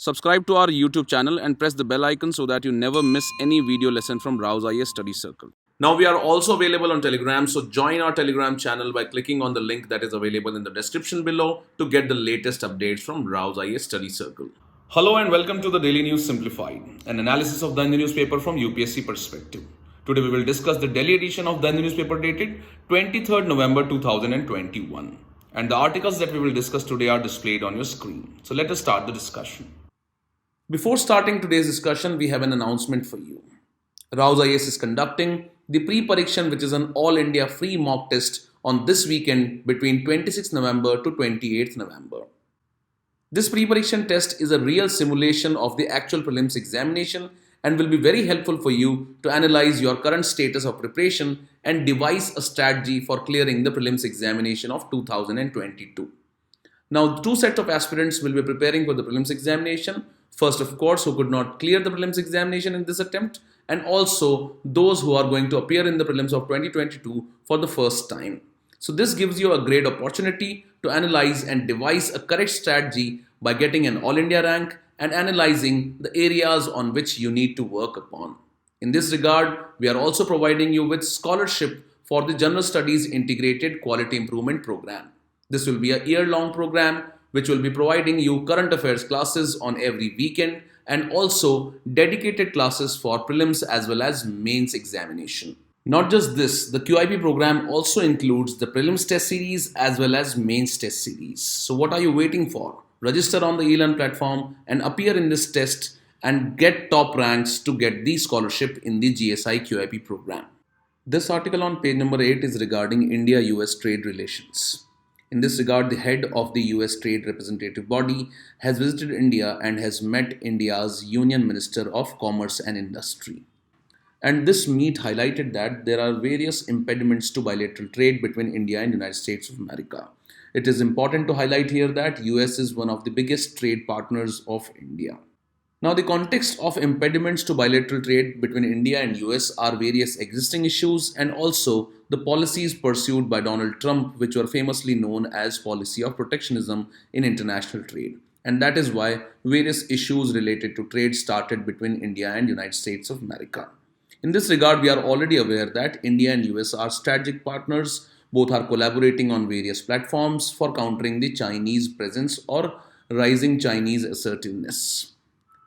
Subscribe to our YouTube channel and press the bell icon so that you never miss any video lesson from Rouse IAS Study Circle. Now we are also available on Telegram, so join our Telegram channel by clicking on the link that is available in the description below to get the latest updates from Rouse IAS Study Circle. Hello and welcome to the Daily News Simplified, an analysis of the Hindu newspaper from UPSC perspective. Today we will discuss the Delhi edition of the Hindu newspaper dated 23rd November 2021. And the articles that we will discuss today are displayed on your screen. So let us start the discussion. Before starting today's discussion, we have an announcement for you. Rouse IAS is conducting the pre-parikshan, which is an all-India free mock test on this weekend between 26th November to 28th November. This pre-parikshan test is a real simulation of the actual prelims examination and will be very helpful for you to analyze your current status of preparation and devise a strategy for clearing the prelims examination of 2022. Now, two sets of aspirants will be preparing for the prelims examination. First, of course, who could not clear the prelims examination in this attempt, and also those who are going to appear in the prelims of 2022 for the first time. So this gives you a great opportunity to analyze and devise a correct strategy by getting an All India rank and analyzing the areas on which you need to work upon. In this regard, we are also providing you with scholarship for the General Studies Integrated Quality Improvement Program. This will be a year-long program which will be providing you current affairs classes on every weekend and also dedicated classes for prelims as well as mains examination. Not just this, the QIP program also includes the prelims test series as well as mains test series. So what are you waiting for? Register on the eLearn platform and appear in this test and get top ranks to get the scholarship in the GSI QIP program. This article on page number 8 is regarding India-US trade relations. In this regard, the head of the US Trade Representative Body has visited India and has met India's Union Minister of Commerce and Industry. And this meet highlighted that there are various impediments to bilateral trade between India and United States of America. It is important to highlight here that US is one of the biggest trade partners of India. Now, the context of impediments to bilateral trade between India and US are various existing issues and also the policies pursued by Donald Trump, which were famously known as policy of protectionism in international trade. And that is why various issues related to trade started between India and United States of America. In this regard, we are already aware that India and US are strategic partners. Both are collaborating on various platforms for countering the Chinese presence or rising Chinese assertiveness.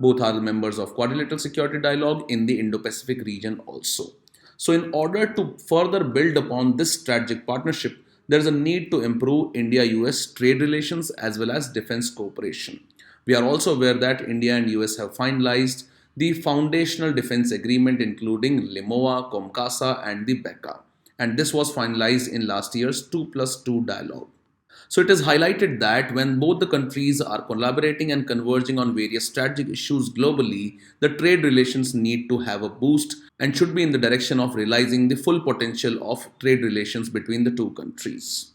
Both are members of Quadrilateral Security Dialogue in the Indo-Pacific region also. So in order to further build upon this strategic partnership, there is a need to improve India-US trade relations as well as defense cooperation. We are also aware that India and US have finalized the foundational defense agreement including LIMOA, COMCASA and the BECA. And this was finalized in last year's 2+2 dialogue. So it is highlighted that when both the countries are collaborating and converging on various strategic issues globally, the trade relations need to have a boost and should be in the direction of realizing the full potential of trade relations between the two countries.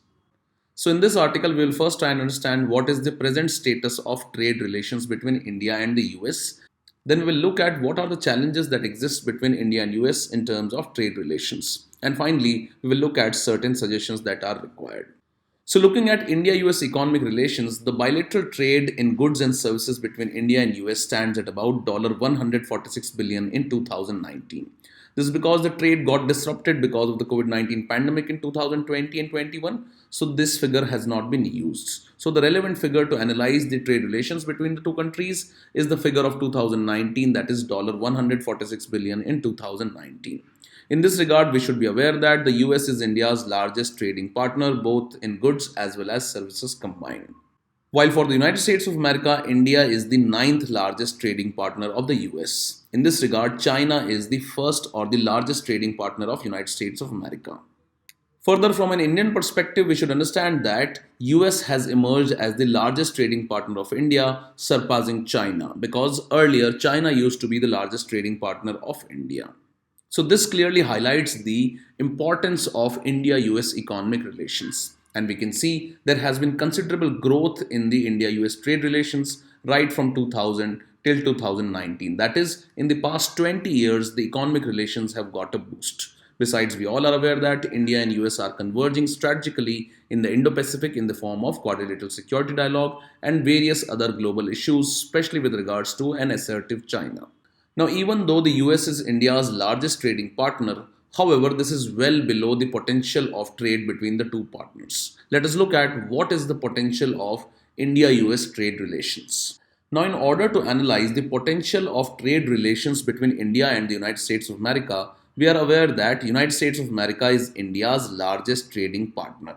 So in this article, we will first try and understand what is the present status of trade relations between India and the US. Then we will look at what are the challenges that exist between India and US in terms of trade relations. And finally, we will look at certain suggestions that are required. So looking at India-US economic relations, the bilateral trade in goods and services between India and US stands at about $146 billion in 2019. This is because the trade got disrupted because of the COVID-19 pandemic in 2020 and 21. So this figure has not been used. So the relevant figure to analyze the trade relations between the two countries is the figure of 2019, that is $146 billion in 2019. In this regard, we should be aware that the US is India's largest trading partner, both in goods as well as services combined. While for the United States of America, India is the ninth largest trading partner of the US. In this regard, China is the first or the largest trading partner of United States of America. Further, from an Indian perspective, we should understand that US has emerged as the largest trading partner of India, surpassing China, because earlier China used to be the largest trading partner of India. So this clearly highlights the importance of India-US economic relations. And we can see there has been considerable growth in the India-US trade relations right from 2000 till 2019. That is, in the past 20 years, the economic relations have got a boost. Besides, we all are aware that India and US are converging strategically in the Indo-Pacific in the form of quadrilateral security dialogue and various other global issues, especially with regards to an assertive China. Now, even though the US is India's largest trading partner, however, this is well below the potential of trade between the two partners. Let us look at what is the potential of India-US trade relations. Now, in order to analyze the potential of trade relations between India and the United States of America, we are aware that United States of America is India's largest trading partner.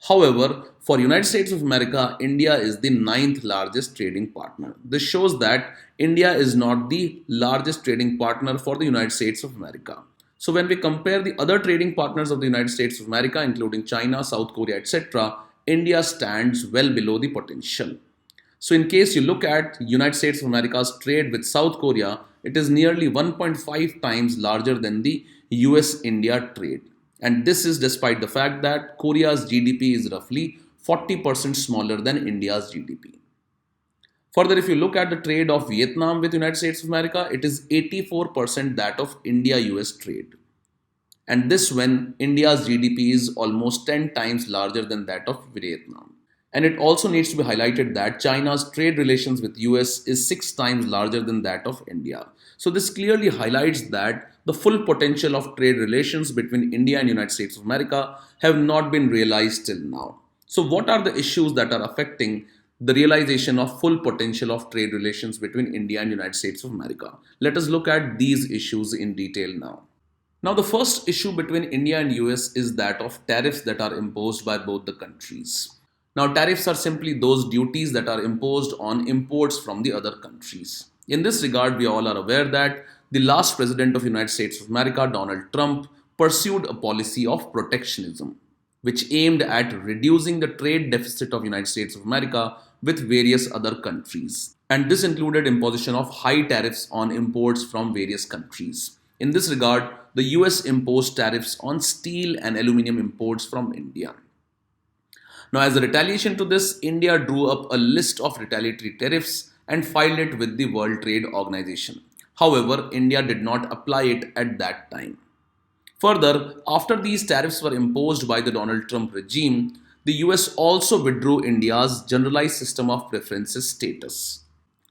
However, for United States of America, India is the ninth largest trading partner. This shows that India is not the largest trading partner for the United States of America. So when we compare the other trading partners of the United States of America, including China, South Korea, etc., India stands well below the potential. So in case you look at United States of America's trade with South Korea, it is nearly 1.5 times larger than the US-India trade. And this is despite the fact that Korea's GDP is roughly 40% smaller than India's GDP. Further, if you look at the trade of Vietnam with United States of America, it is 84% that of India-US trade. And this when India's GDP is almost 10 times larger than that of Vietnam. And it also needs to be highlighted that China's trade relations with US is 6 times larger than that of India. So this clearly highlights that the full potential of trade relations between India and United States of America have not been realized till now. So what are the issues that are affecting the realization of full potential of trade relations between India and United States of America? Let us look at these issues in detail now. Now, the first issue between India and US is that of tariffs that are imposed by both the countries. Now, tariffs are simply those duties that are imposed on imports from the other countries. In this regard, we all are aware that the last president of the United States of America, Donald Trump, pursued a policy of protectionism, which aimed at reducing the trade deficit of the United States of America with various other countries. And this included imposition of high tariffs on imports from various countries. In this regard, the US imposed tariffs on steel and aluminum imports from India. Now, as a retaliation to this, India drew up a list of retaliatory tariffs and filed it with the World Trade Organization. However, India did not apply it at that time. Further, after these tariffs were imposed by the Donald Trump regime, the US also withdrew India's Generalized System of Preferences status.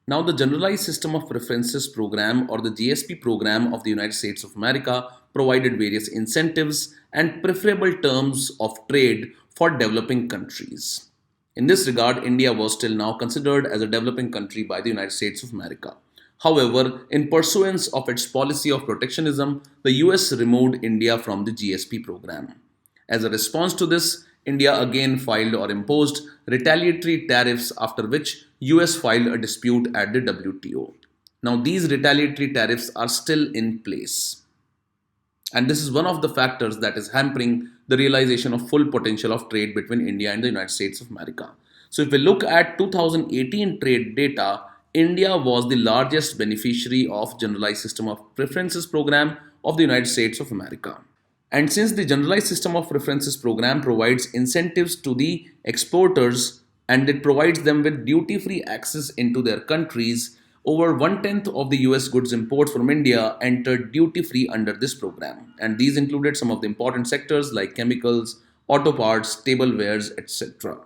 Now, the Generalized System of Preferences program or the GSP program of the United States of America provided various incentives and preferable terms of trade for developing countries. In this regard, India was till now considered as a developing country by the United States of America. However, in pursuance of its policy of protectionism, the US removed India from the GSP program. As a response to this, India again filed or imposed retaliatory tariffs, after which US filed a dispute at the WTO. Now, these retaliatory tariffs are still in place. And this is one of the factors that is hampering the realization of full potential of trade between India and the United States of America. So if we look at 2018 trade data, India was the largest beneficiary of Generalized System of Preferences program of the United States of America. And since the Generalized System of Preferences program provides incentives to the exporters and it provides them with duty-free access into their countries, over 1/10 of the US goods imports from India entered duty-free under this program. And these included some of the important sectors like chemicals, auto parts, tablewares, etc.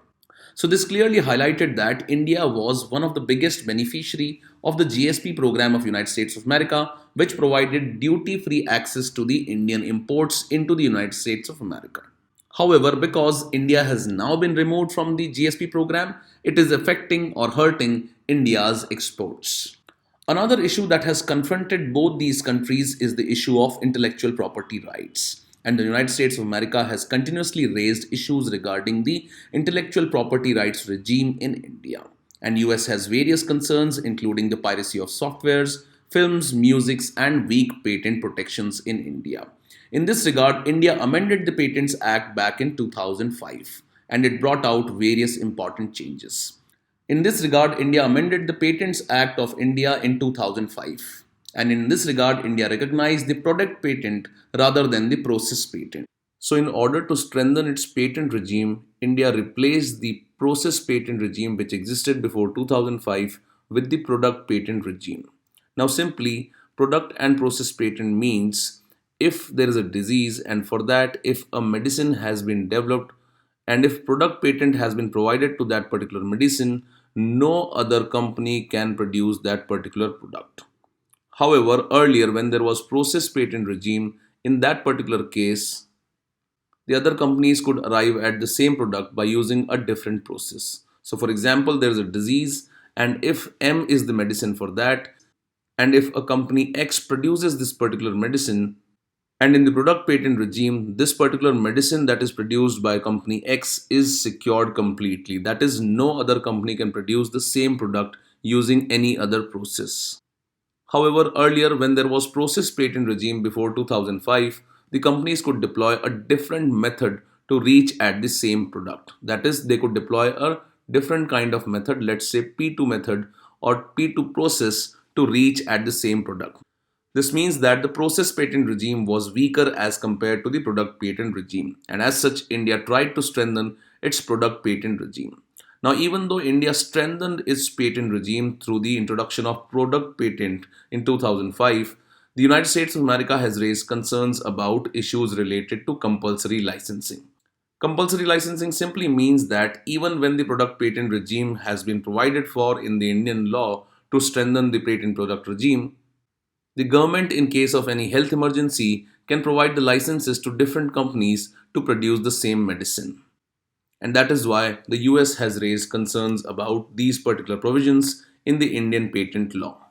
So this clearly highlighted that India was one of the biggest beneficiary of the GSP program of United States of America, which provided duty-free access to the Indian imports into the United States of America. However, because India has now been removed from the GSP program, it is affecting or hurting India's exports. Another issue that has confronted both these countries is the issue of intellectual property rights. And the United States of America has continuously raised issues regarding the intellectual property rights regime in India. And US has various concerns including the piracy of softwares, films, musics and weak patent protections in India. In this regard, India amended the Patents Act back in 2005 and it brought out various important changes. In this regard, India amended the Patents Act of India in 2005. And in this regard, India recognized the product patent rather than the process patent. So in order to strengthen its patent regime, India replaced the process patent regime which existed before 2005 with the product patent regime. Now simply, product and process patent means if there is a disease, and for that, if a medicine has been developed and if product patent has been provided to that particular medicine, no other company can produce that particular product. However, earlier when there was process patent regime, in that particular case, the other companies could arrive at the same product by using a different process. So for example, there is a disease, and if M is the medicine for that, and if a company X produces this particular medicine, and in the product patent regime, this particular medicine that is produced by company X is secured completely. That is, no other company can produce the same product using any other process. However, earlier when there was process patent regime before 2005, the companies could deploy a different method to reach at the same product. That is, they could deploy a different kind of method, let's say P2 method or P2 process, to reach at the same product. This means that the process patent regime was weaker as compared to the product patent regime, and as such, India tried to strengthen its product patent regime. Now, even though India strengthened its patent regime through the introduction of product patent in 2005, the United States of America has raised concerns about issues related to compulsory licensing. Compulsory licensing simply means that even when the product patent regime has been provided for in the Indian law to strengthen the patent product regime, the government, in case of any health emergency, can provide the licenses to different companies to produce the same medicine. And that is why the US has raised concerns about these particular provisions in the Indian patent law.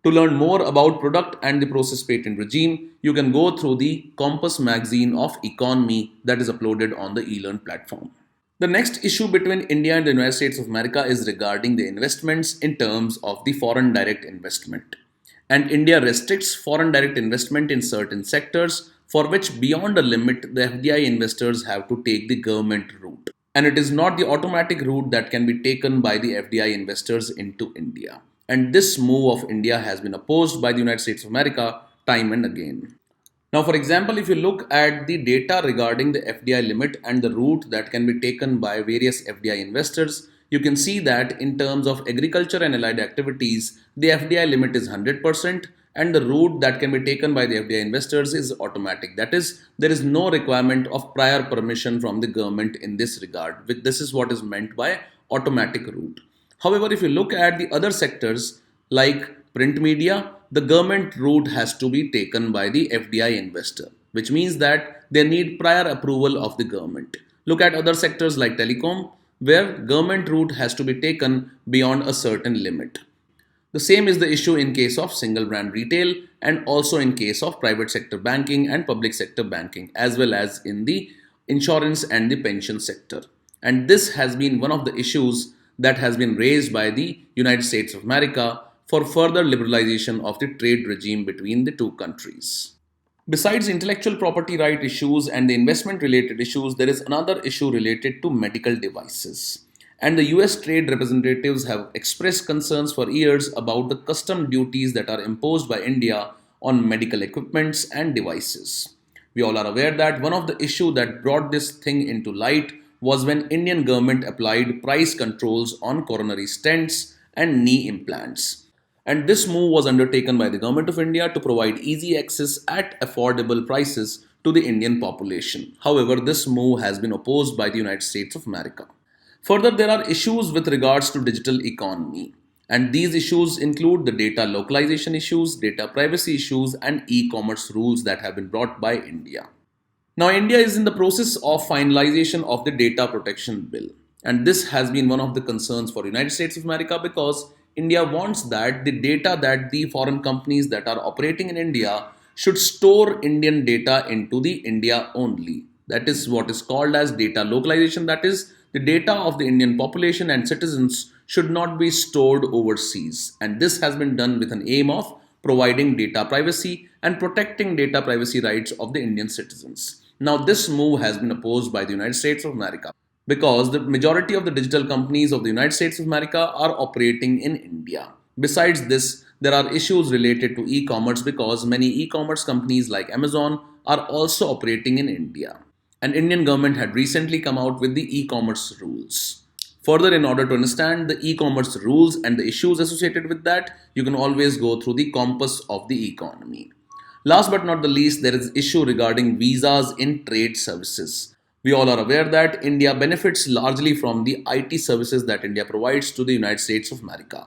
To learn more about product and the process patent regime, you can go through the Compass magazine of economy that is uploaded on the eLearn platform. The next issue between India and the United States of America is regarding the investments in terms of the foreign direct investment. And India restricts foreign direct investment in certain sectors for which beyond a limit the FDI investors have to take the government route. And it is not the automatic route that can be taken by the FDI investors into India. And this move of India has been opposed by the United States of America time and again. Now, for example, if you look at the data regarding the FDI limit and the route that can be taken by various FDI investors, you can see that in terms of agriculture and allied activities, the FDI limit is 100%, and the route that can be taken by the FDI investors is automatic. That is, there is no requirement of prior permission from the government in this regard. This is what is meant by automatic route. However, if you look at the other sectors like print media, the government route has to be taken by the FDI investor, which means that they need prior approval of the government. Look at other sectors like telecom, where government route has to be taken beyond a certain limit. The same is the issue in case of single brand retail and also in case of private sector banking and public sector banking, as well as in the insurance and the pension sector. And this has been one of the issues that has been raised by the United States of America for further liberalization of the trade regime between the two countries. Besides intellectual property right issues and the investment related issues, there is another issue related to medical devices. And the US trade representatives have expressed concerns for years about the custom duties that are imposed by India on medical equipments and devices. We all are aware that one of the issues that brought this thing into light was when Indian government applied price controls on coronary stents and knee implants. And this move was undertaken by the Government of India to provide easy access at affordable prices to the Indian population. However, this move has been opposed by the United States of America. Further, there are issues with regards to digital economy. And these issues include the data localization issues, data privacy issues, and e-commerce rules that have been brought by India. Now, India is in the process of finalization of the data protection bill. And this has been one of the concerns for the United States of America because India wants that the data that the foreign companies that are operating in India should store Indian data into the India only. That is what is called as data localization. That is, the data of the Indian population and citizens should not be stored overseas. And this has been done with an aim of providing data privacy and protecting data privacy rights of the Indian citizens. Now, this move has been opposed by the United States of America because the majority of the digital companies of the United States of America are operating in India. Besides this, there are issues related to e-commerce because many e-commerce companies like Amazon are also operating in India. And Indian government had recently come out with the e-commerce rules. Further, in order to understand the e-commerce rules and the issues associated with that, you can always go through the compass of the economy. Last but not the least, there is issue regarding visas in trade services. We all are aware that India benefits largely from the IT services that India provides to the United States of America.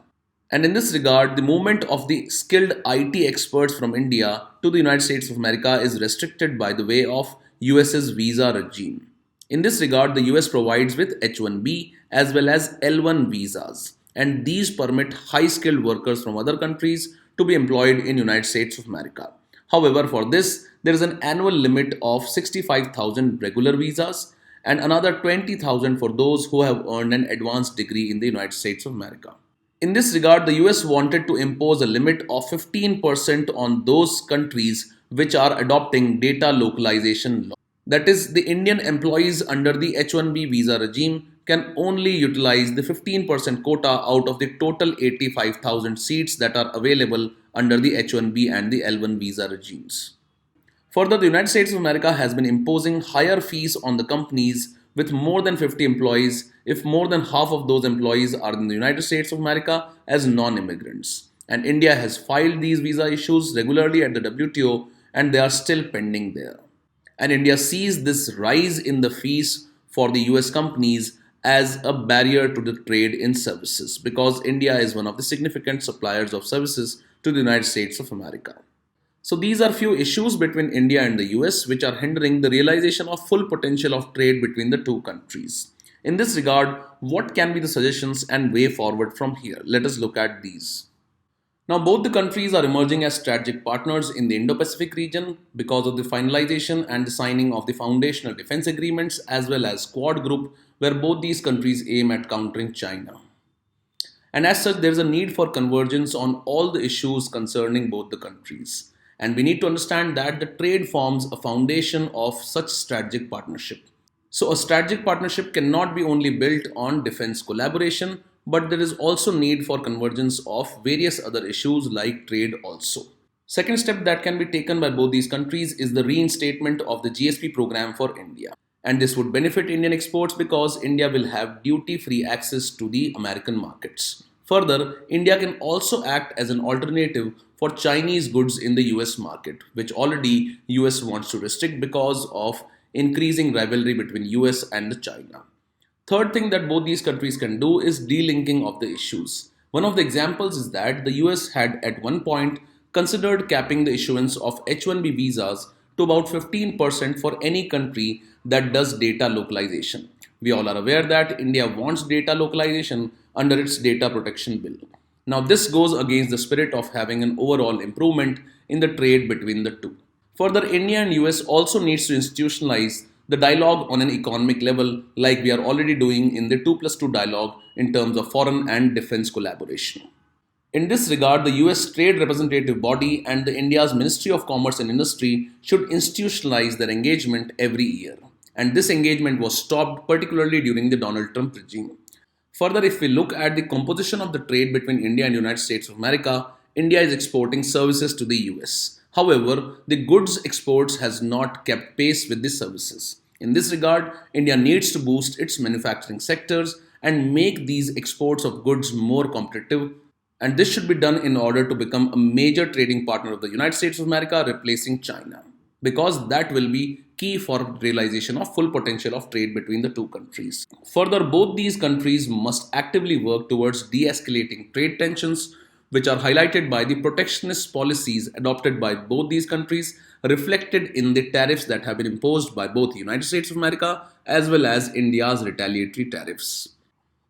And in this regard, the movement of the skilled IT experts from India to the United States of America is restricted by the way of US's visa regime. In this regard, the US provides with H1B as well as L1 visas, and these permit high skilled workers from other countries to be employed in United States of America. However, for this, there is an annual limit of 65,000 regular visas and another 20,000 for those who have earned an advanced degree in the United States of America. In this regard, the US wanted to impose a limit of 15% on those countries which are adopting data localization law. That is, the Indian employees under the H1B visa regime can only utilize the 15% quota out of the total 85,000 seats that are available under the H1B and the L1 visa regimes. Further, the United States of America has been imposing higher fees on the companies with more than 50 employees if more than half of those employees are in the United States of America as non-immigrants. And India has filed these visa issues regularly at the WTO and they are still pending there. And India sees this rise in the fees for the US companies as a barrier to the trade in services because India is one of the significant suppliers of services to the United States of America. So these are few issues between India and the US which are hindering the realization of full potential of trade between the two countries. In this regard, what can be the suggestions and way forward from here? Let us look at these. Now, both the countries are emerging as strategic partners in the Indo-Pacific region because of the finalization and the signing of the foundational defense agreements as well as Quad Group, where both these countries aim at countering China. And as such, there is a need for convergence on all the issues concerning both the countries. And we need to understand that the trade forms a foundation of such strategic partnership. So a strategic partnership cannot be only built on defense collaboration, but there is also need for convergence of various other issues like trade also. Second step that can be taken by both these countries is the reinstatement of the GSP program for India. And this would benefit Indian exports because India will have duty-free access to the American markets. Further, India can also act as an alternative for Chinese goods in the US market, which already US wants to restrict because of increasing rivalry between US and China. Third thing that both these countries can do is delinking of the issues. One of the examples is that the US had at one point considered capping the issuance of H1B visas to about 15% for any country that does data localization. We all are aware that India wants data localization under its data protection bill. Now this goes against the spirit of having an overall improvement in the trade between the two. Further, India and US also needs to institutionalize the dialogue on an economic level like we are already doing in the 2+2 dialogue in terms of foreign and defense collaboration. In this regard, the US Trade Representative Body and the India's Ministry of Commerce and Industry should institutionalize their engagement every year. And this engagement was stopped particularly during the Donald Trump regime. Further, if we look at the composition of the trade between India and the United States of America, India is exporting services to the US. However, the goods exports has not kept pace with the services. In this regard, India needs to boost its manufacturing sectors and make these exports of goods more competitive. And this should be done in order to become a major trading partner of the United States of America, replacing China, because that will be key for realization of full potential of trade between the two countries. Further, both these countries must actively work towards de-escalating trade tensions, which are highlighted by the protectionist policies adopted by both these countries, reflected in the tariffs that have been imposed by both the United States of America as well as India's retaliatory tariffs.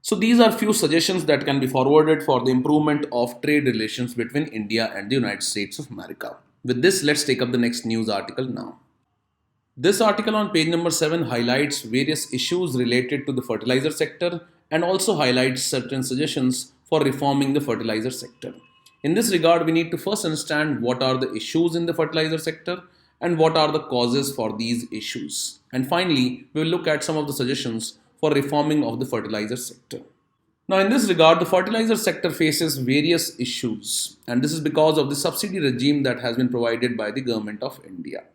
So these are few suggestions that can be forwarded for the improvement of trade relations between India and the United States of America. With this, let's take up the next news article now. This article on page number 7 highlights various issues related to the fertilizer sector and also highlights certain suggestions for reforming the fertilizer sector. In this regard, we need to first understand what are the issues in the fertilizer sector and what are the causes for these issues. And finally, we will look at some of the suggestions for reforming of the fertilizer sector. Now, in this regard, the fertilizer sector faces various issues, and this is because of the subsidy regime that has been provided by the government of India.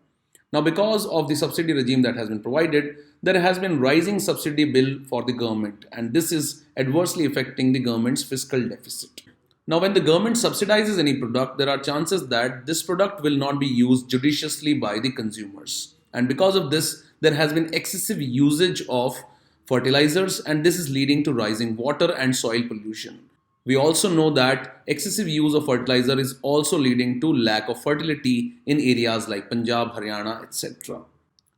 Now, because of the subsidy regime that has been provided, there has been rising subsidy bill for the government, and this is adversely affecting the government's fiscal deficit. Now, when the government subsidizes any product, there are chances that this product will not be used judiciously by the consumers. And because of this, there has been excessive usage of fertilizers, and this is leading to rising water and soil pollution. We also know that excessive use of fertilizer is also leading to lack of fertility in areas like Punjab, Haryana, etc.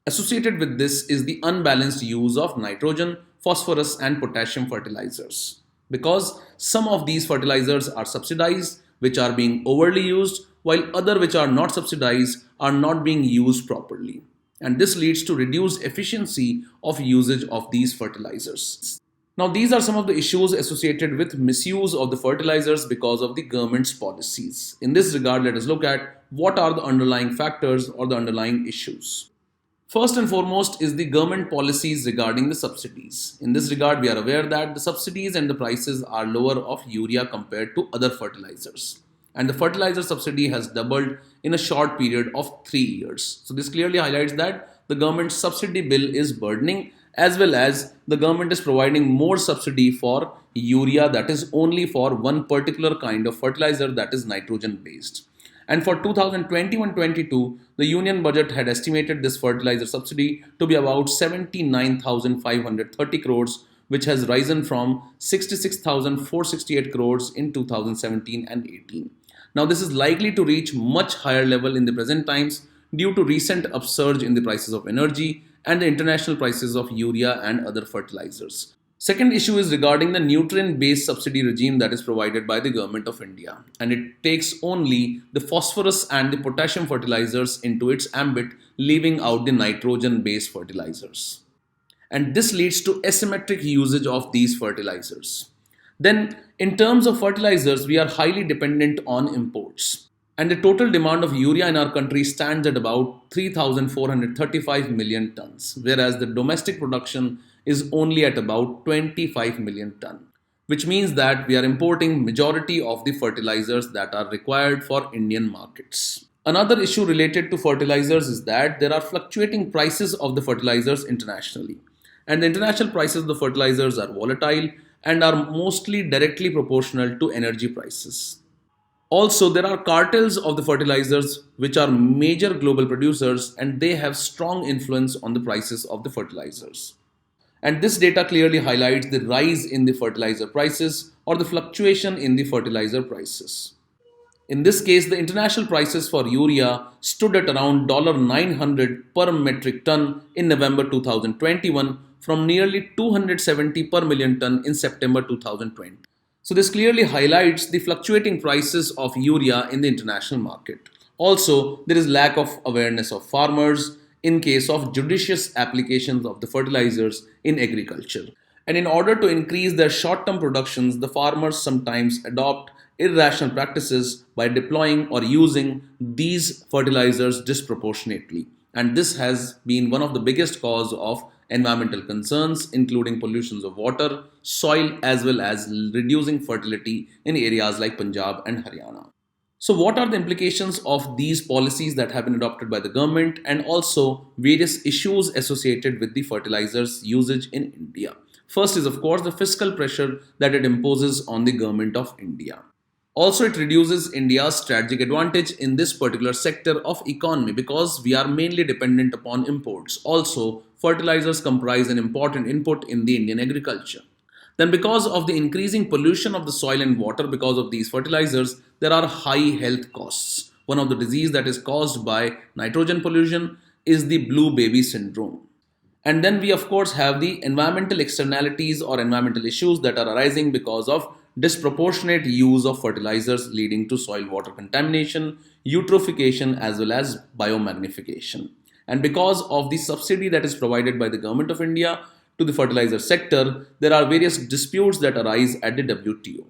Associated with this is the unbalanced use of nitrogen, phosphorus, and potassium fertilizers. Because some of these fertilizers are subsidized, which are being overly used, while other which are not subsidized are not being used properly. And this leads to reduced efficiency of usage of these fertilizers. Now, these are some of the issues associated with misuse of the fertilizers because of the government's policies. In this regard, let us look at what are the underlying factors or the underlying issues. First and foremost is the government policies regarding the subsidies. In this regard, we are aware that the subsidies and the prices are lower of urea compared to other fertilizers. And the fertilizer subsidy has doubled in a short period of 3 years. So this clearly highlights that the government subsidy bill is burdening, as well as the government is providing more subsidy for urea, that is only for one particular kind of fertilizer, that is nitrogen based. And for 2021-22, the union budget had estimated this fertilizer subsidy to be about 79,530 crores, which has risen from 66,468 crores in 2017 and 18. Now, this is likely to reach much higher level in the present times due to recent upsurge in the prices of energy and the international prices of urea and other fertilizers. Second issue is regarding the nutrient-based subsidy regime that is provided by the Government of India, and it takes only the phosphorus and the potassium fertilizers into its ambit, leaving out the nitrogen-based fertilizers. And this leads to asymmetric usage of these fertilizers. Then, in terms of fertilizers, we are highly dependent on imports. And the total demand of urea in our country stands at about 3,435 million tons, whereas the domestic production is only at about 25 million ton, which means that we are importing majority of the fertilizers that are required for Indian markets. Another issue related to fertilizers is that there are fluctuating prices of the fertilizers internationally, and the international prices of the fertilizers are volatile and are mostly directly proportional to energy prices. Also, there are cartels of the fertilizers which are major global producers, and they have strong influence on the prices of the fertilizers. And this data clearly highlights the rise in the fertilizer prices or the fluctuation in the fertilizer prices. In this case, the international prices for urea stood at around $900 per metric ton in November 2021 from nearly 270 per million ton in September 2020. So this clearly highlights the fluctuating prices of urea in the international market. Also, there is lack of awareness of farmers in case of judicious applications of the fertilizers in agriculture. And in order to increase their short-term productions, the farmers sometimes adopt irrational practices by deploying or using these fertilizers disproportionately. And this has been one of the biggest cause of environmental concerns, including pollutions of water, soil, as well as reducing fertility in areas like Punjab and Haryana. So, what are the implications of these policies that have been adopted by the government, and also various issues associated with the fertilizers usage in India? First is, of course, the fiscal pressure that it imposes on the government of India. Also, it reduces India's strategic advantage in this particular sector of economy because we are mainly dependent upon imports. Also, fertilizers comprise an important input in the Indian agriculture. Then, because of the increasing pollution of the soil and water because of these fertilizers, there are high health costs. One of the diseases that is caused by nitrogen pollution is the blue baby syndrome. And then we of course have the environmental externalities or environmental issues that are arising because of disproportionate use of fertilizers leading to soil water contamination, eutrophication, as well as biomagnification. And because of the subsidy that is provided by the Government of India to the fertilizer sector, there are various disputes that arise at the WTO.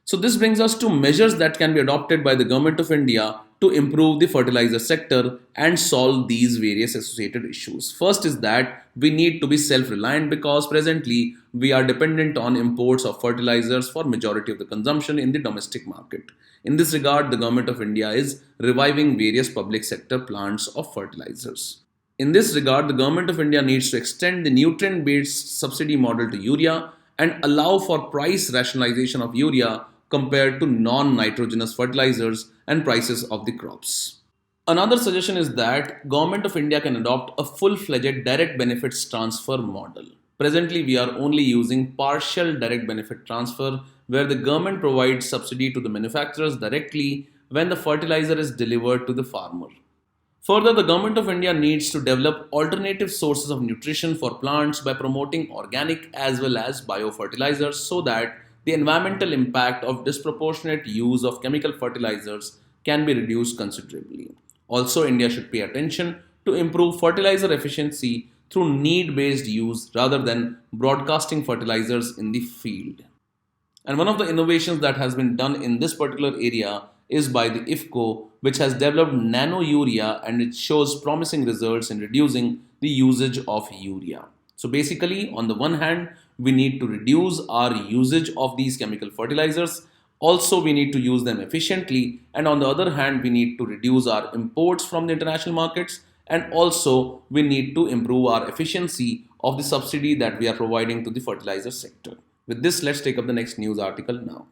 So this brings us to measures that can be adopted by the Government of India to improve the fertilizer sector and solve these various associated issues. First is that we need to be self-reliant because presently we are dependent on imports of fertilizers for majority of the consumption in the domestic market. In this regard, the Government of India is reviving various public sector plants of fertilizers. In this regard, the Government of India needs to extend the nutrient-based subsidy model to urea and allow for price rationalization of urea compared to non-nitrogenous fertilizers and prices of the crops. Another suggestion is that Government of India can adopt a full-fledged direct benefits transfer model. Presently, we are only using partial direct benefit transfer where the government provides subsidy to the manufacturers directly when the fertilizer is delivered to the farmer. Further, the Government of India needs to develop alternative sources of nutrition for plants by promoting organic as well as biofertilizers so that the environmental impact of disproportionate use of chemical fertilizers can be reduced considerably. Also, India should pay attention to improve fertilizer efficiency through need based use rather than broadcasting fertilizers in the field. And one of the innovations that has been done in this particular area is by the IFCO, which has developed nano urea and it shows promising results in reducing the usage of urea. So basically, on the one hand, we need to reduce our usage of these chemical fertilizers. Also, we need to use them efficiently. And on the other hand, we need to reduce our imports from the international markets. And also, we need to improve our efficiency of the subsidy that we are providing to the fertilizer sector. With this, let's take up the next news article now.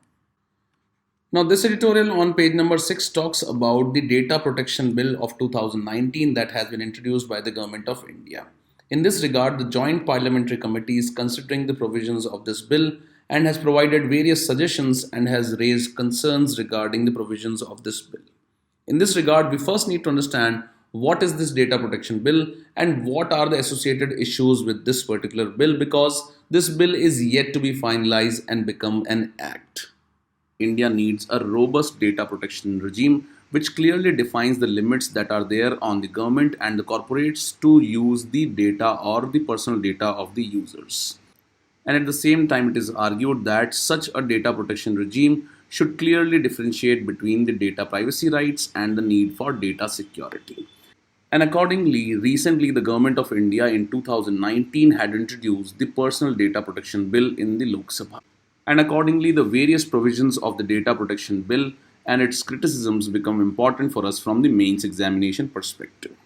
Now, this editorial on page number 6 talks about the Data Protection Bill of 2019 that has been introduced by the Government of India. In this regard, the Joint Parliamentary Committee is considering the provisions of this bill and has provided various suggestions and has raised concerns regarding the provisions of this bill. In this regard, we first need to understand what is this data protection bill and what are the associated issues with this particular bill, because this bill is yet to be finalized and become an act. India needs a robust data protection regime which clearly defines the limits that are there on the government and the corporates to use the data or the personal data of the users. And at the same time, it is argued that such a data protection regime should clearly differentiate between the data privacy rights and the need for data security. And accordingly, recently the Government of India in 2019 had introduced the Personal Data Protection Bill in the Lok Sabha. And accordingly, the various provisions of the Data Protection Bill and its criticisms become important for us from the mains examination perspective.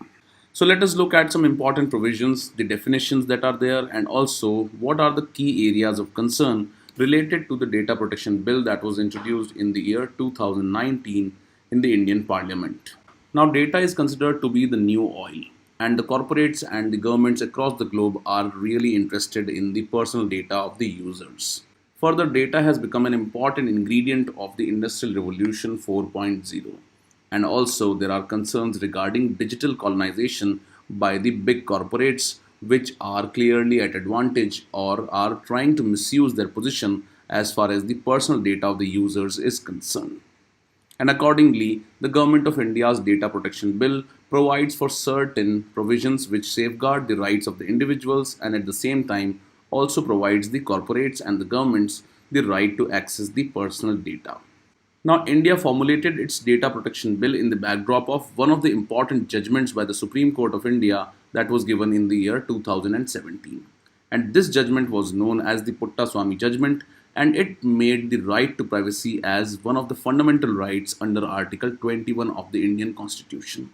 So let us look at some important provisions, the definitions that are there, and also what are the key areas of concern related to the Data Protection Bill that was introduced in the year 2019 in the Indian Parliament. Now, data is considered to be the new oil, and the corporates and the governments across the globe are really interested in the personal data of the users. Further, data has become an important ingredient of the Industrial Revolution 4.0. And also, there are concerns regarding digital colonization by the big corporates, which are clearly at advantage or are trying to misuse their position as far as the personal data of the users is concerned. And accordingly, the Government of India's Data Protection Bill provides for certain provisions which safeguard the rights of the individuals and at the same time also provides the corporates and the governments the right to access the personal data. Now, India formulated its Data Protection Bill in the backdrop of one of the important judgments by the Supreme Court of India that was given in the year 2017. And this judgment was known as the Puttaswamy judgment, and it made the right to privacy as one of the fundamental rights under Article 21 of the Indian Constitution.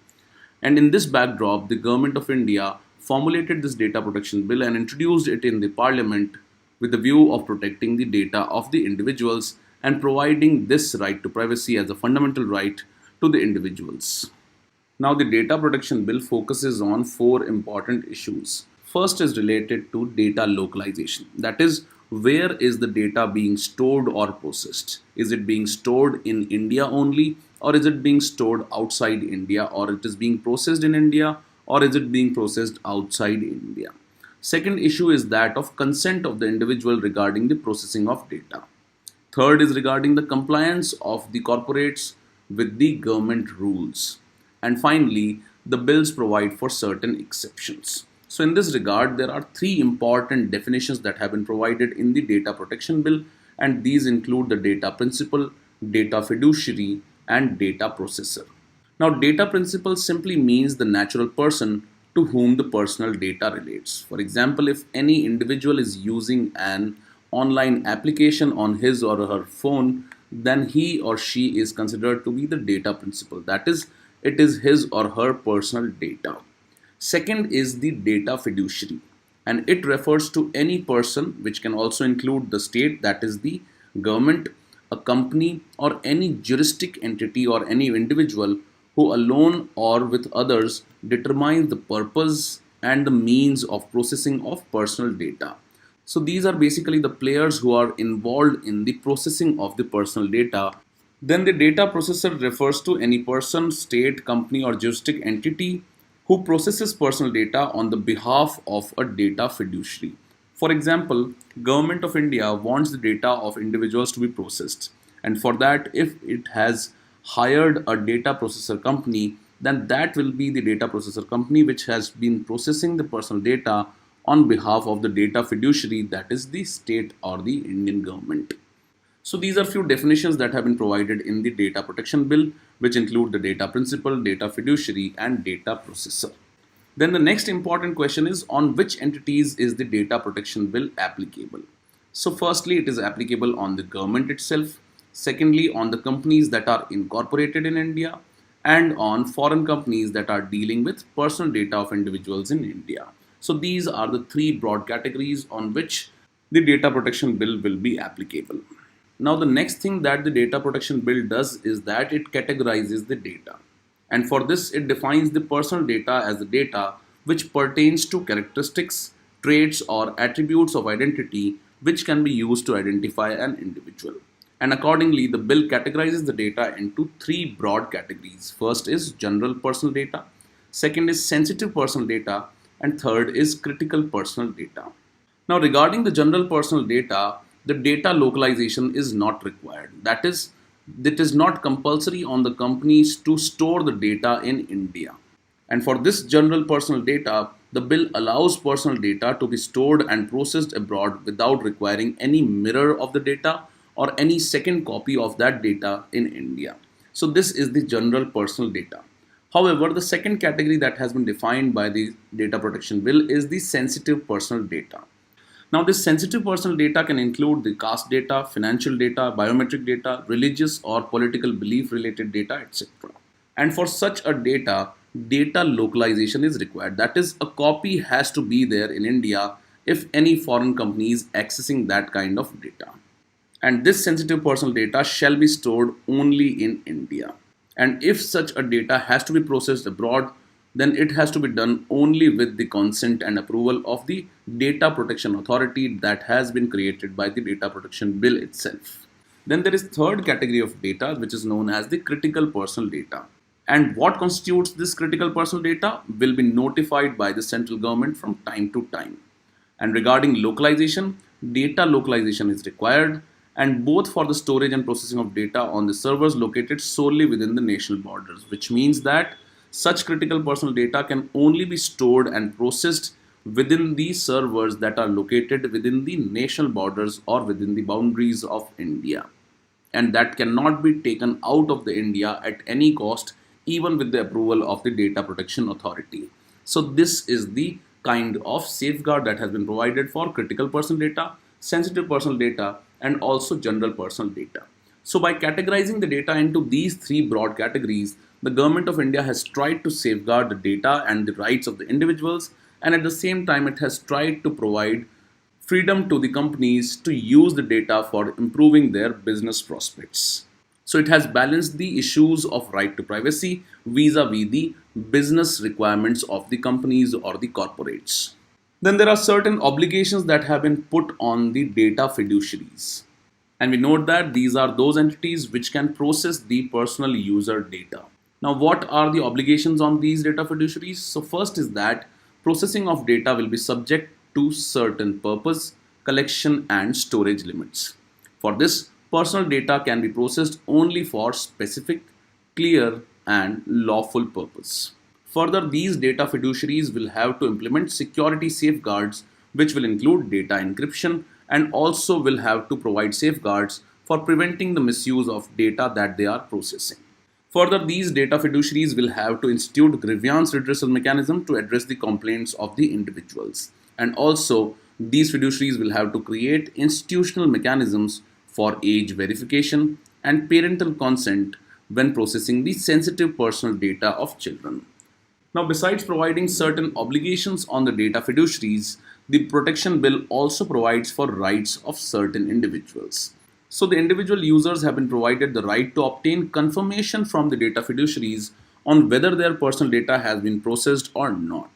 And in this backdrop, the Government of India formulated this Data Protection Bill and introduced it in the Parliament with the view of protecting the data of the individuals and providing this right to privacy as a fundamental right to the individuals. Now, the Data Protection Bill focuses on 4 important issues. First is related to data localization. That is, where is the data being stored or processed? Is it being stored in India only, or is it being stored outside India, or it is being processed in India, or is it being processed outside India? Second issue is that of consent of the individual regarding the processing of data. Third is regarding the compliance of the corporates with the government rules. And finally, the bills provide for certain exceptions. So in this regard, there are 3 important definitions that have been provided in the Data Protection Bill, and these include the data principal, data fiduciary, and data processor. Now, data principal simply means the natural person to whom the personal data relates. For example, if any individual is using an online application on his or her phone, then he or she is considered to be the data principal. That is, it is his or her personal data. Second is the data fiduciary, and it refers to any person, which can also include the state, that is the government, a a company or any juristic entity or any individual who alone or with others determines the purpose and the means of processing of personal data. So these are basically the players who are involved in the processing of the personal data. Then the data processor refers to any person, state, company or juristic entity who processes personal data on the behalf of a data fiduciary. For example, Government of India wants the data of individuals to be processed, and for that if it has hired a data processor company, then that will be the data processor company which has been processing the personal data on behalf of the data fiduciary, that is the state or the Indian government. So these are few definitions that have been provided in the data protection bill, which include the data principal, data fiduciary and data processor. Then the next important question is, on which entities is the data protection bill applicable? So firstly, it is applicable on the government itself. Secondly, on the companies that are incorporated in India, and on foreign companies that are dealing with personal data of individuals in India. So these are the three broad categories on which the data protection bill will be applicable. Now the next thing that the data protection bill does is that it categorizes the data. And for this it defines the personal data as the data which pertains to characteristics, traits or attributes of identity which can be used to identify an individual. And accordingly, the bill categorizes the data into three broad categories. First is general personal data, second is sensitive personal data, and third is critical personal data. Now, regarding the general personal data, the data localization is not required. That is, it is not compulsory on the companies to store the data in India. And for this general personal data, the bill allows personal data to be stored and processed abroad without requiring any mirror of the data or any second copy of that data in India. So this is the general personal data. However, the second category that has been defined by the data protection bill is the sensitive personal data. Now, this sensitive personal data can include the caste data, financial data, biometric data, religious or political belief related data, etc. And for such a data localization is required. That is, a copy has to be there in India if any foreign company is accessing that kind of data. And this sensitive personal data shall be stored only in India. And if such a data has to be processed abroad, then it has to be done only with the consent and approval of the data protection authority that has been created by the data protection bill itself. Then there is third category of data, which is known as the critical personal data. And what constitutes this critical personal data will be notified by the central government from time to time. And regarding localization, data localization is required, and both for the storage and processing of data on the servers located solely within the national borders, which means that such critical personal data can only be stored and processed within the servers that are located within the national borders or within the boundaries of India. And that cannot be taken out of the India at any cost, even with the approval of the data protection authority. So this is the kind of safeguard that has been provided for critical personal data, sensitive personal data, and also general personal data. So by categorizing the data into these three broad categories, the Government of India has tried to safeguard the data and the rights of the individuals, and at the same time it has tried to provide freedom to the companies to use the data for improving their business prospects. So it has balanced the issues of right to privacy vis-a-vis the business requirements of the companies or the corporates. Then there are certain obligations that have been put on the data fiduciaries. And we note that these are those entities which can process the personal user data. Now, what are the obligations on these data fiduciaries? So first is that processing of data will be subject to certain purpose, collection and storage limits. For this, personal data can be processed only for specific, clear and lawful purpose. Further, these data fiduciaries will have to implement security safeguards, which will include data encryption, and also will have to provide safeguards for preventing the misuse of data that they are processing. Further, these data fiduciaries will have to institute grievance redressal mechanism to address the complaints of the individuals. And also, these fiduciaries will have to create institutional mechanisms for age verification and parental consent when processing the sensitive personal data of children. Now, besides providing certain obligations on the data fiduciaries, the protection bill also provides for rights of certain individuals. So the individual users have been provided the right to obtain confirmation from the data fiduciaries on whether their personal data has been processed or not.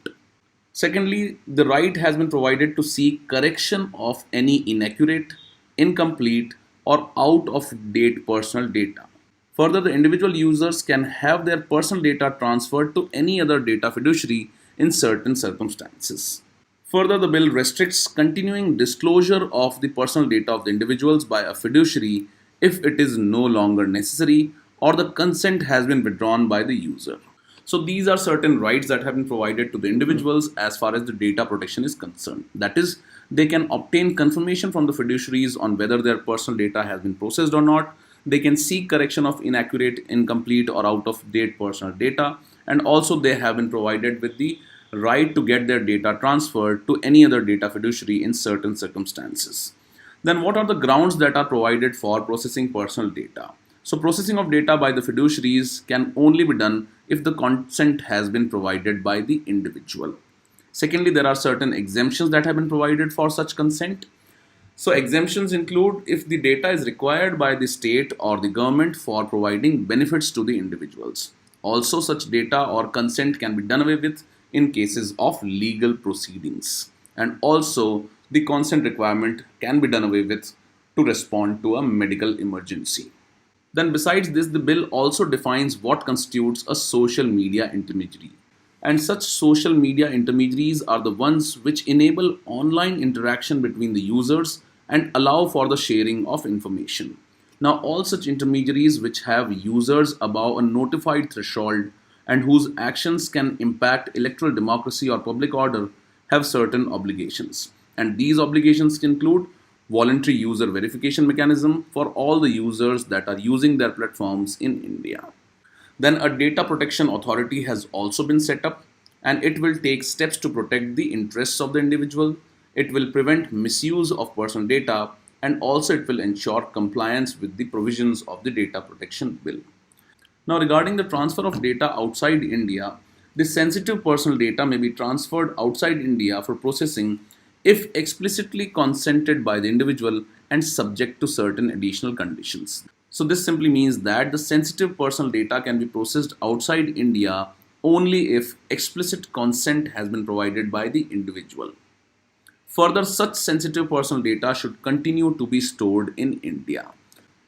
Secondly, the right has been provided to seek correction of any inaccurate, incomplete, or out of date personal data. Further, the individual users can have their personal data transferred to any other data fiduciary in certain circumstances. Further, the bill restricts continuing disclosure of the personal data of the individuals by a fiduciary if it is no longer necessary or the consent has been withdrawn by the user. So these are certain rights that have been provided to the individuals as far as the data protection is concerned. That is, they can obtain confirmation from the fiduciaries on whether their personal data has been processed or not. They can seek correction of inaccurate, incomplete, or out of date personal data. And also, they have been provided with the right to get their data transferred to any other data fiduciary in certain circumstances. Then, what are the grounds that are provided for processing personal data? So, processing of data by the fiduciaries can only be done if the consent has been provided by the individual. Secondly, there are certain exemptions that have been provided for such consent. So, exemptions include if the data is required by the state or the government for providing benefits to the individuals. Also, such data or consent can be done away with in cases of legal proceedings. And also, the consent requirement can be done away with to respond to a medical emergency. Then, besides this, the bill also defines what constitutes a social media intermediary. And such social media intermediaries are the ones which enable online interaction between the users and allow for the sharing of information. Now, all such intermediaries which have users above a notified threshold and whose actions can impact electoral democracy or public order have certain obligations. And these obligations include voluntary user verification mechanism for all the users that are using their platforms in India. Then a data protection authority has also been set up, and it will take steps to protect the interests of the individual. It will prevent misuse of personal data, and also it will ensure compliance with the provisions of the data protection bill. Now, regarding the transfer of data outside India, this sensitive personal data may be transferred outside India for processing if explicitly consented by the individual and subject to certain additional conditions. So, this simply means that the sensitive personal data can be processed outside India only if explicit consent has been provided by the individual. Further, such sensitive personal data should continue to be stored in India.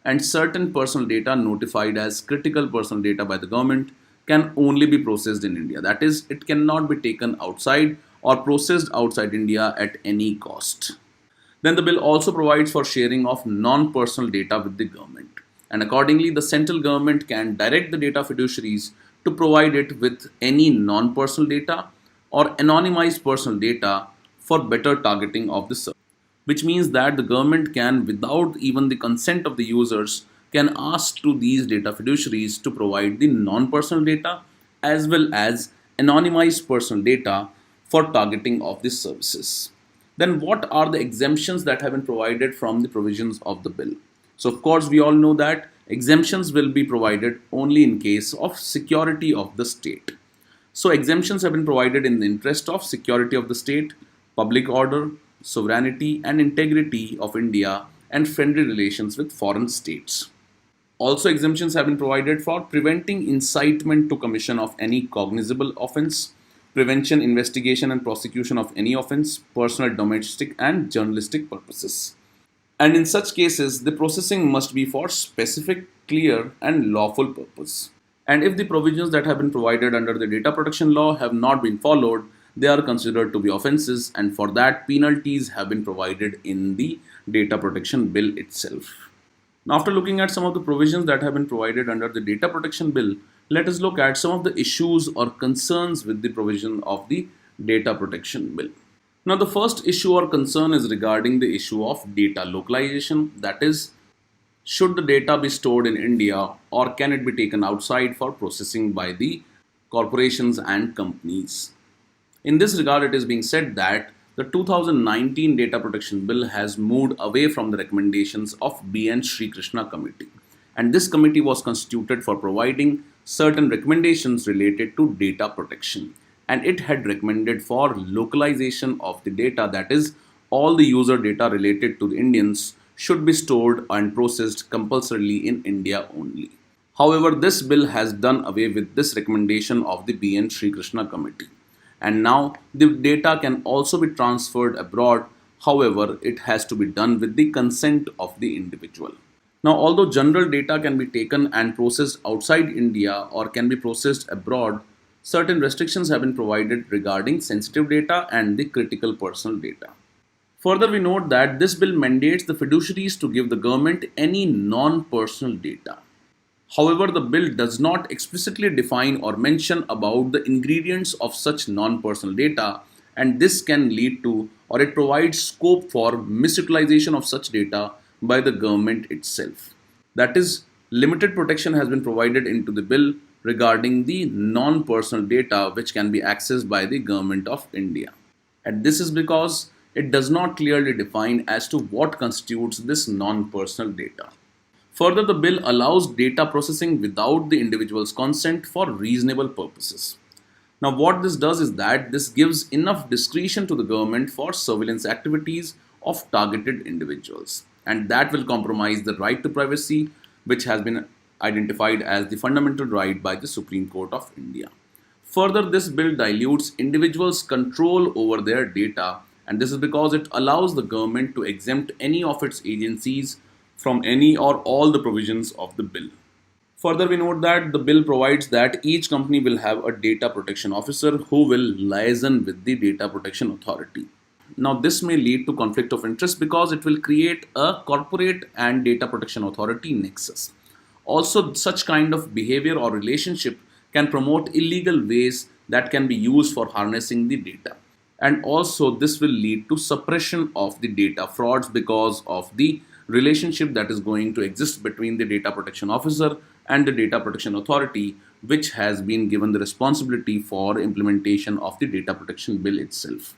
And certain personal data notified as critical personal data by the government can only be processed in India. That is, it cannot be taken outside or processed outside India at any cost. Then the bill also provides for sharing of non-personal data with the government. And accordingly, the central government can direct the data fiduciaries to provide it with any non-personal data or anonymized personal data for better targeting of the service. Which means that the government can, without even the consent of the users, can ask to these data fiduciaries to provide the non-personal data as well as anonymized personal data for targeting of the services. Then what are the exemptions that have been provided from the provisions of the bill? So of course we all know that exemptions will be provided only in case of security of the state. So exemptions have been provided in the interest of security of the state, public order, sovereignty and integrity of India, and friendly relations with foreign states. Also, exemptions have been provided for preventing incitement to commission of any cognizable offense, prevention, investigation and prosecution of any offense, personal, domestic and journalistic purposes. And in such cases, the processing must be for specific, clear and lawful purpose. And if the provisions that have been provided under the data protection law have not been followed, they are considered to be offenses, and for that penalties have been provided in the data protection bill itself. Now, after looking at some of the provisions that have been provided under the data protection bill, let us look at some of the issues or concerns with the provision of the data protection bill. Now, the first issue or concern is regarding the issue of data localization. That is, should the data be stored in India or can it be taken outside for processing by the corporations and companies? In this regard, it is being said that the 2019 Data Protection Bill has moved away from the recommendations of B.N. Sri Krishna Committee. And this committee was constituted for providing certain recommendations related to data protection. And it had recommended for localization of the data, that is, all the user data related to the Indians should be stored and processed compulsorily in India only. However, this bill has done away with this recommendation of the B.N. Sri Krishna Committee. And now the data can also be transferred abroad. However, it has to be done with the consent of the individual. Now, although general data can be taken and processed outside India or can be processed abroad, certain restrictions have been provided regarding sensitive data and the critical personal data. Further, we note that this bill mandates the fiduciaries to give the government any non-personal data. However, the bill does not explicitly define or mention about the ingredients of such non-personal data, and this can lead to, or it provides scope for, misutilization of such data by the government itself. That is, limited protection has been provided into the bill regarding the non-personal data which can be accessed by the government of India. And this is because it does not clearly define as to what constitutes this non-personal data. Further, the bill allows data processing without the individual's consent for reasonable purposes. Now, what this does is that this gives enough discretion to the government for surveillance activities of targeted individuals, and that will compromise the right to privacy, which has been identified as the fundamental right by the Supreme Court of India. Further, this bill dilutes individuals' control over their data, and this is because it allows the government to exempt any of its agencies from any or all the provisions of the bill. Further, we note that the bill provides that each company will have a data protection officer who will liaison with the data protection authority. Now, this may lead to conflict of interest because it will create a corporate and data protection authority nexus. Also, such kind of behavior or relationship can promote illegal ways that can be used for harnessing the data. And also, this will lead to suppression of the data frauds because of the relationship that is going to exist between the data protection officer and the data protection authority, which has been given the responsibility for implementation of the data protection bill itself.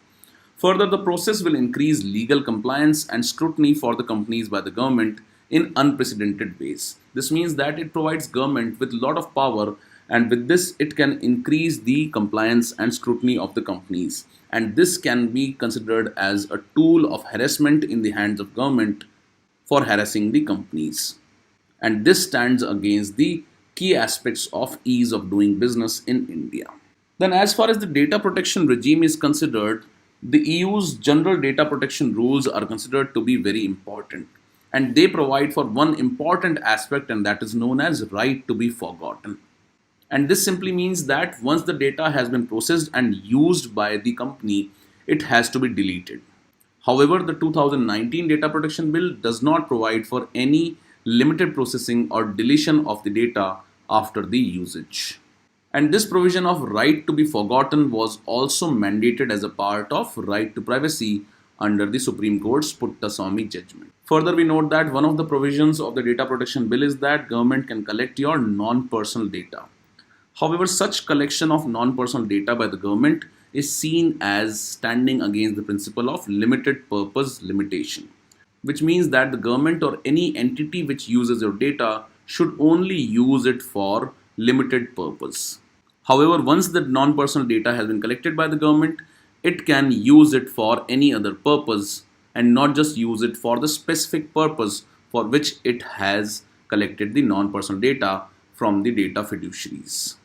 Further, the process will increase legal compliance and scrutiny for the companies by the government in unprecedented ways. This means that it provides government with a lot of power, and with this it can increase the compliance and scrutiny of the companies, and this can be considered as a tool of harassment in the hands of government for harassing the companies. And this stands against the key aspects of ease of doing business in India. Then, as far as the data protection regime is considered, the EU's general data protection rules are considered to be very important, and they provide for one important aspect, and that is known as right to be forgotten. And this simply means that once the data has been processed and used by the company, it has to be deleted. However, the 2019 Data Protection Bill does not provide for any limited processing or deletion of the data after the usage. And this provision of right to be forgotten was also mandated as a part of right to privacy under the Supreme Court's Puttaswamy judgment. Further, we note that one of the provisions of the Data Protection Bill is that government can collect your non-personal data. However, such collection of non-personal data by the government is seen as standing against the principle of limited purpose limitation, which means that the government or any entity which uses your data should only use it for limited purpose. However, once the non-personal data has been collected by the government, it can use it for any other purpose and not just use it for the specific purpose for which it has collected the non-personal data from the data fiduciaries.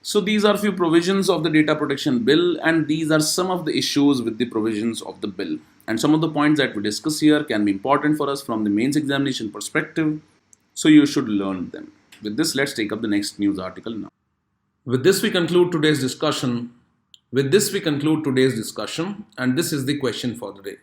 So these are few provisions of the Data Protection Bill, and these are some of the issues with the provisions of the bill. And some of the points that we discuss here can be important for us from the mains examination perspective, so you should learn them. With this, let's take up the next news article now. With this, we conclude today's discussion. And this is the question for the day.